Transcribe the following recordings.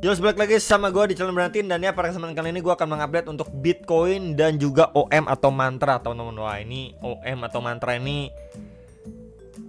Yo, balik lagi sama gue di channel Berantin. Dan ya, pada kesempatan kali ini gue akan mengupdate untuk Bitcoin dan juga OM atau mantra, teman-teman. Wah, ini OM atau mantra ini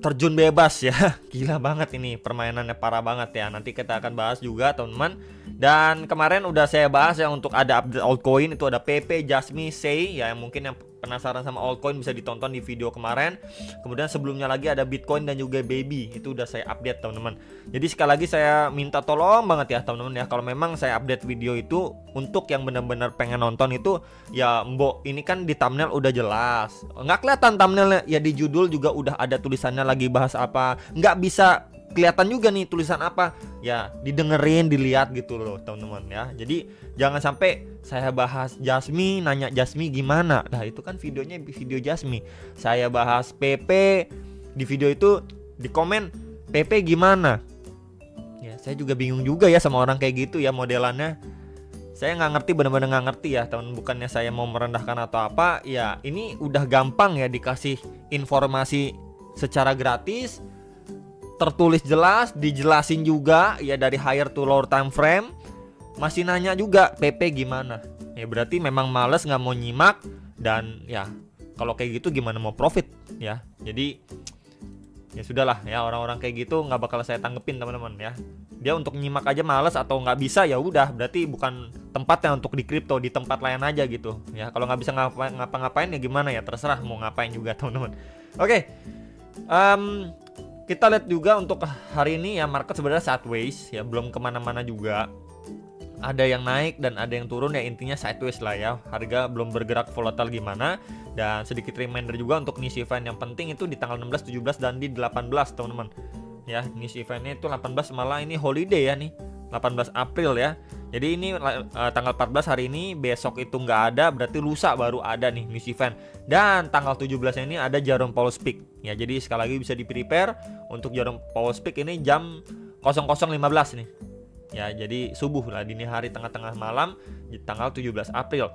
terjun bebas ya. Gila banget ini, permainannya parah banget ya. Nanti kita akan bahas juga, teman-teman. Dan kemarin udah saya bahas ya, untuk ada update altcoin itu ada PP, Jasmy, Sei ya. Mungkin yang penasaran sama altcoin bisa ditonton di video kemarin. Kemudian sebelumnya lagi ada Bitcoin dan juga Baby, itu udah saya update, teman-teman. Jadi sekali lagi saya minta tolong banget ya, teman-teman ya, kalau memang saya update video itu untuk yang benar-benar pengen nonton itu ya, mbok ini kan di thumbnail udah jelas, nggak kelihatan thumbnailnya ya, di judul juga udah ada tulisannya lagi bahas apa, nggak bisa kelihatan juga nih tulisan apa ya, didengerin, dilihat gitu loh, teman-teman ya. Jadi jangan sampai saya bahas Jasmy, nanya Jasmy gimana, nah itu kan videonya video Jasmy. Saya bahas PP, di video itu di komen PP gimana ya, saya juga bingung juga ya sama orang kayak gitu ya, modelannya saya nggak ngerti, benar-benar nggak ngerti ya, teman. Bukannya saya mau merendahkan atau apa ya, ini udah gampang ya dikasih informasi secara gratis, tertulis jelas, dijelasin juga ya, dari higher to lower time frame. Masih nanya juga PP gimana ya, berarti memang males, nggak mau nyimak. Dan ya kalau kayak gitu gimana mau profit ya. Jadi ya sudahlah ya, orang-orang kayak gitu nggak bakal saya tanggepin, teman-teman ya. Dia untuk nyimak aja males atau nggak bisa, ya udah berarti bukan tempatnya untuk di kripto, di tempat lain aja gitu ya. Kalau nggak bisa ngapa-ngapain ya gimana ya, terserah mau ngapain juga, teman-teman. Oke, kita lihat juga untuk hari ini ya, market sebenarnya sideways ya, belum kemana-mana juga. Ada yang naik dan ada yang turun ya, intinya sideways lah ya. Harga belum bergerak volatile gimana. Dan sedikit reminder juga untuk news event yang penting itu di tanggal 16, 17 dan di 18, teman-teman. Ya, news eventnya itu 18, malah ini holiday ya nih, 18 April ya. Jadi ini tanggal 14 hari ini, besok itu nggak ada, berarti lusa baru ada nih news event. Dan tanggal 17 ini ada Jerome Powell speak ya. Jadi sekali lagi bisa di prepare untuk Jerome Powell speak ini jam 00.15 nih ya, jadi subuh lah, dini hari, tengah-tengah malam di tanggal 17 April.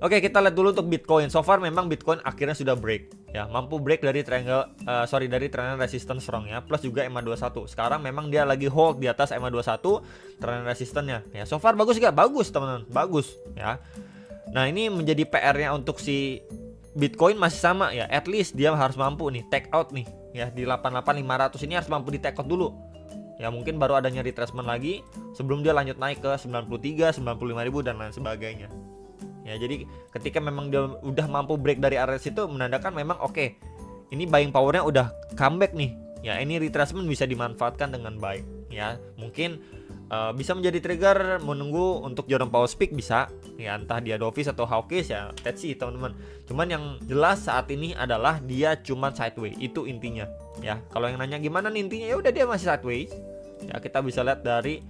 Oke, kita lihat dulu untuk Bitcoin. So far memang Bitcoin akhirnya sudah break ya, mampu break dari dari triangle resistance strong ya, plus juga EMA21. Sekarang memang dia lagi hold di atas EMA21 triangle resistance-nya ya. So far bagus gak? Bagus, teman-teman, bagus ya. Nah, ini menjadi PR-nya untuk si Bitcoin masih sama ya, at least dia harus mampu nih take out nih ya, di 88.500 ini harus mampu di take out dulu ya. Mungkin baru adanya retracement lagi sebelum dia lanjut naik ke 93, 95.000 dan lain sebagainya ya. Jadi ketika memang dia udah mampu break dari area situ, menandakan memang oke, ini buying powernya udah comeback nih ya. Ini retracement bisa dimanfaatkan dengan baik ya. Mungkin bisa menjadi trigger menunggu untuk Jerome Powell speak, bisa ya, entah dia dovish atau hawkish ya, let's see, teman-teman. Cuman yang jelas saat ini adalah dia cuman sideways, itu intinya ya. Kalau yang nanya gimana nih intinya, ya udah dia masih sideways ya. Kita bisa lihat dari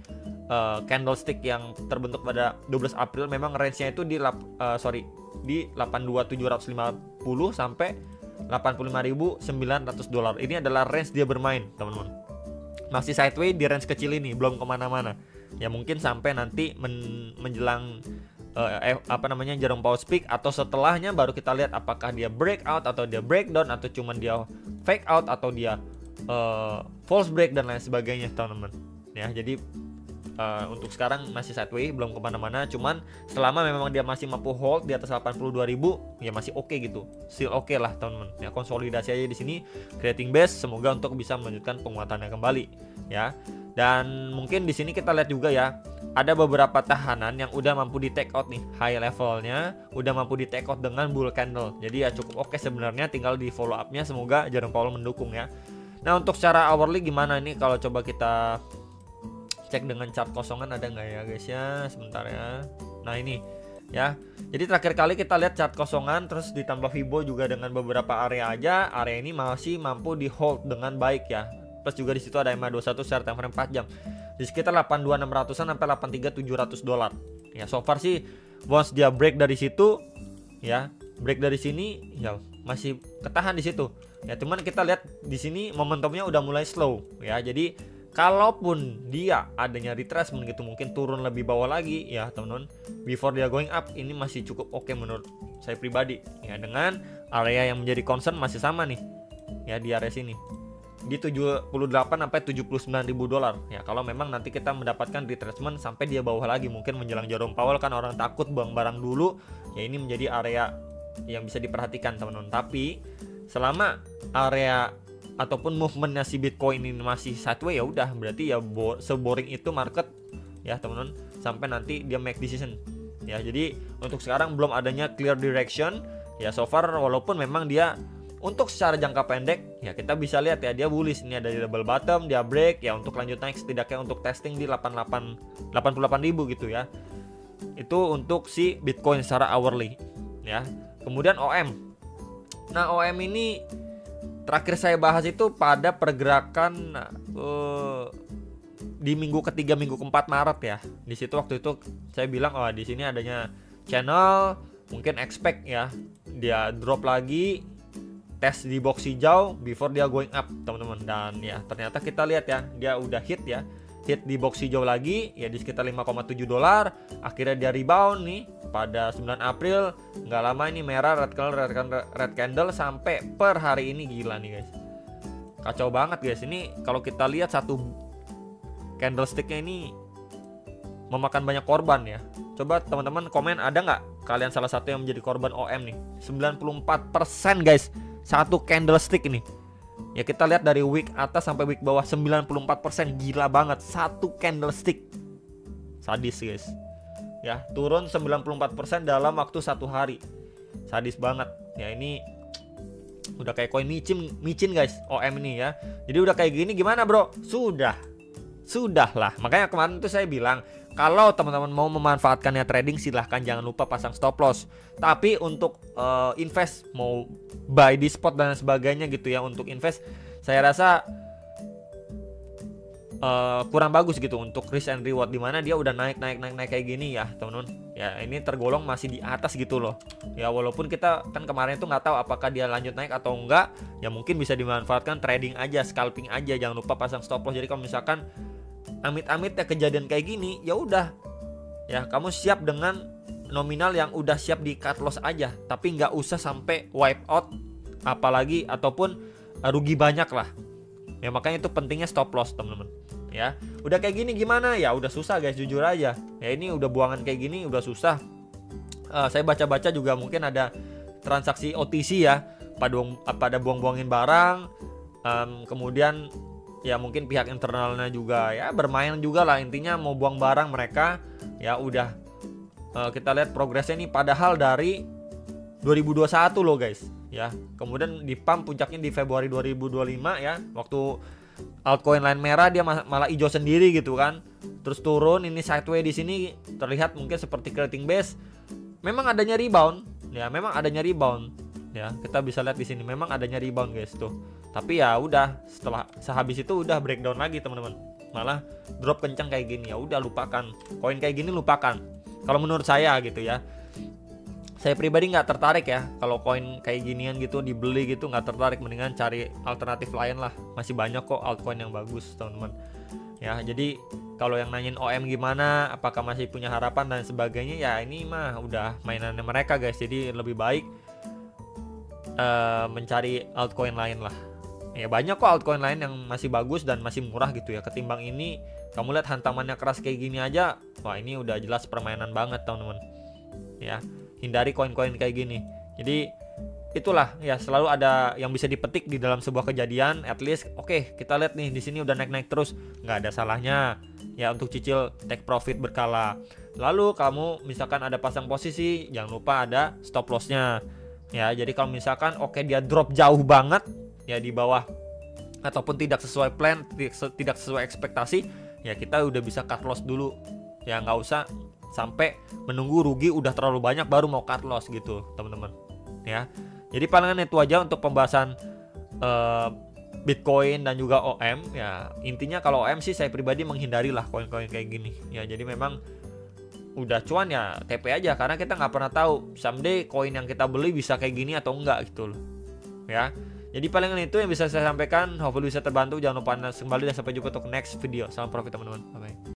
candlestick yang terbentuk pada 12 April, memang range-nya itu di 82.750 sampai 85.900 dolar. Ini adalah range dia bermain, teman-teman. Masih sideways di range kecil ini, belum kemana-mana ya. Mungkin sampai nanti menjelang Jerome Powell speak atau setelahnya baru kita lihat apakah dia breakout atau dia breakdown, atau cuman dia fake out atau dia false break dan lain sebagainya, teman-teman ya. Jadi untuk sekarang masih sideways, belum kemana-mana. Cuman selama memang dia masih mampu hold di atas 82.000 ya, masih oke gitu, still oke lah, teman-teman ya. Konsolidasi aja di sini, creating base, semoga untuk bisa melanjutkan penguatannya kembali ya. Dan mungkin di sini kita lihat juga ya, ada beberapa tahanan yang udah mampu di take out nih, high levelnya udah mampu di take out dengan bull candle. Jadi ya cukup oke sebenarnya, tinggal di follow up nya, semoga Jerome Powell mendukung ya. Nah, untuk secara hourly gimana nih, kalau coba kita cek dengan chart kosongan, ada nggak ya guys ya, sebentar ya. Nah, ini ya, jadi terakhir kali kita lihat chart kosongan terus ditambah Fibo juga dengan beberapa area aja, area ini masih mampu di hold dengan baik ya. Plus juga di situ ada EMA21 secara time frame 4 jam di sekitar 82.600-an sampai 83.700 dolar ya. So far sih once dia break dari situ ya, break dari sini ya, masih ketahan di situ ya. Cuman kita lihat di sini momentumnya udah mulai slow ya. Jadi kalaupun dia adanya retracement gitu, mungkin turun lebih bawah lagi ya, teman-teman, before dia going up, ini masih cukup oke menurut saya pribadi ya. Dengan area yang menjadi concern masih sama nih ya, di area sini di 78 sampai 79 ribu dolar ya, kalau memang nanti kita mendapatkan retracement sampai dia bawah lagi, mungkin menjelang Jerome Powell kan orang takut buang barang dulu ya, ini menjadi area yang bisa diperhatikan teman-teman. Tapi selama area ataupun movementnya si Bitcoin ini masih sideways, ya udah berarti ya seboring itu market ya teman-teman, sampai nanti dia make decision ya. Jadi untuk sekarang belum adanya clear direction ya so far, walaupun memang dia untuk secara jangka pendek ya kita bisa lihat ya dia bullish, ini ada di double bottom, dia break ya untuk lanjut naik setidaknya untuk testing di 88 ribu gitu ya. Itu untuk si Bitcoin secara hourly ya. Kemudian OM. Nah, OM ini terakhir saya bahas itu pada pergerakan di minggu ketiga, minggu keempat Maret ya. Di situ waktu itu saya bilang oh di sini adanya channel, mungkin expect ya dia drop lagi, tes di box hijau before dia going up teman-teman. Dan ya ternyata kita lihat ya dia udah hit di box hijau lagi ya di sekitar 5,7 dolar. Akhirnya dia rebound nih pada 9 April, nggak lama ini merah, red candle sampai per hari ini. Gila nih guys, kacau banget guys. Ini kalau kita lihat satu candlesticknya ini memakan banyak korban ya. Coba teman-teman komen, ada nggak kalian salah satu yang menjadi korban OM nih? 94% guys satu candlestick ini ya. Kita lihat dari week atas sampai week bawah 94%, gila banget satu candlestick. Sadis guys ya, turun 94% dalam waktu satu hari, sadis banget ya. Ini udah kayak koin micin guys OM ini ya. Jadi udah kayak gini gimana bro? Sudah lah. Makanya kemarin tuh saya bilang kalau teman-teman mau memanfaatkannya trading, silahkan jangan lupa pasang stop loss. Tapi untuk invest, mau buy di spot dan sebagainya gitu ya, untuk invest saya rasa kurang bagus gitu untuk risk and reward, dimana dia udah naik kayak gini ya teman-teman ya. Ini tergolong masih di atas gitu loh ya, walaupun kita kan kemarin tuh nggak tahu apakah dia lanjut naik atau enggak ya. Mungkin bisa dimanfaatkan trading aja, scalping aja, jangan lupa pasang stop loss. Jadi kalau misalkan amit-amit ya kejadian kayak gini, ya udah ya kamu siap dengan nominal yang udah siap di cut loss aja, tapi nggak usah sampai wipe out apalagi ataupun rugi banyak lah ya. Makanya itu pentingnya stop loss teman-teman ya. Udah kayak gini gimana ya, udah susah guys, jujur aja ya. Ini udah buangan kayak gini udah susah. Saya baca-baca juga mungkin ada transaksi OTC ya, pada buang-buangin barang. Kemudian ya mungkin pihak internalnya juga ya bermain juga lah, intinya mau buang barang mereka ya. Udah kita lihat progresnya nih, padahal dari 2021 loh guys ya. Kemudian di pump puncaknya di Februari 2025 ya, waktu altcoin lain merah dia malah hijau sendiri gitu kan. Terus turun, ini sideways di sini terlihat mungkin seperti creating base. Memang adanya rebound ya, ya. Kita bisa lihat di sini memang adanya rebound guys tuh. Tapi ya udah setelah sehabis itu udah breakdown lagi teman-teman. Malah drop kencang kayak gini, ya udah lupakan. Koin kayak gini lupakan. Kalau menurut saya gitu ya. Saya pribadi nggak tertarik ya kalau koin kayak ginian gitu dibeli gitu, nggak tertarik. Mendingan cari alternatif lain lah, masih banyak kok altcoin yang bagus teman-teman ya. Jadi kalau yang nanyain OM gimana, apakah masih punya harapan dan sebagainya ya, ini mah udah mainannya mereka guys. Jadi lebih baik mencari altcoin lain lah ya. Banyak kok altcoin lain yang masih bagus dan masih murah gitu ya ketimbang ini. Kamu lihat hantamannya keras kayak gini aja, wah ini udah jelas permainan banget teman-teman ya. Hindari koin-koin kayak gini. Jadi itulah ya, selalu ada yang bisa dipetik di dalam sebuah kejadian. At least oke, kita lihat nih di sini udah naik terus, nggak ada salahnya ya untuk cicil take profit berkala. Lalu kamu misalkan ada pasang posisi, jangan lupa ada stop lossnya ya. Jadi kalau misalkan dia drop jauh banget ya di bawah ataupun tidak sesuai plan, tidak sesuai ekspektasi ya, kita udah bisa cut loss dulu ya. Nggak usah sampai menunggu rugi udah terlalu banyak baru mau cut loss gitu teman-teman ya. Jadi palingan itu aja untuk pembahasan Bitcoin dan juga OM ya. Intinya kalau OM sih saya pribadi menghindari lah koin-koin kayak gini ya. Jadi memang udah cuan ya TP aja, karena kita nggak pernah tahu someday koin yang kita beli bisa kayak gini atau enggak gitu loh ya. Jadi palingan itu yang bisa saya sampaikan, hopefully bisa terbantu. Jangan lupa kembali dan sampai jumpa untuk next video. Salam profit teman-teman, bye.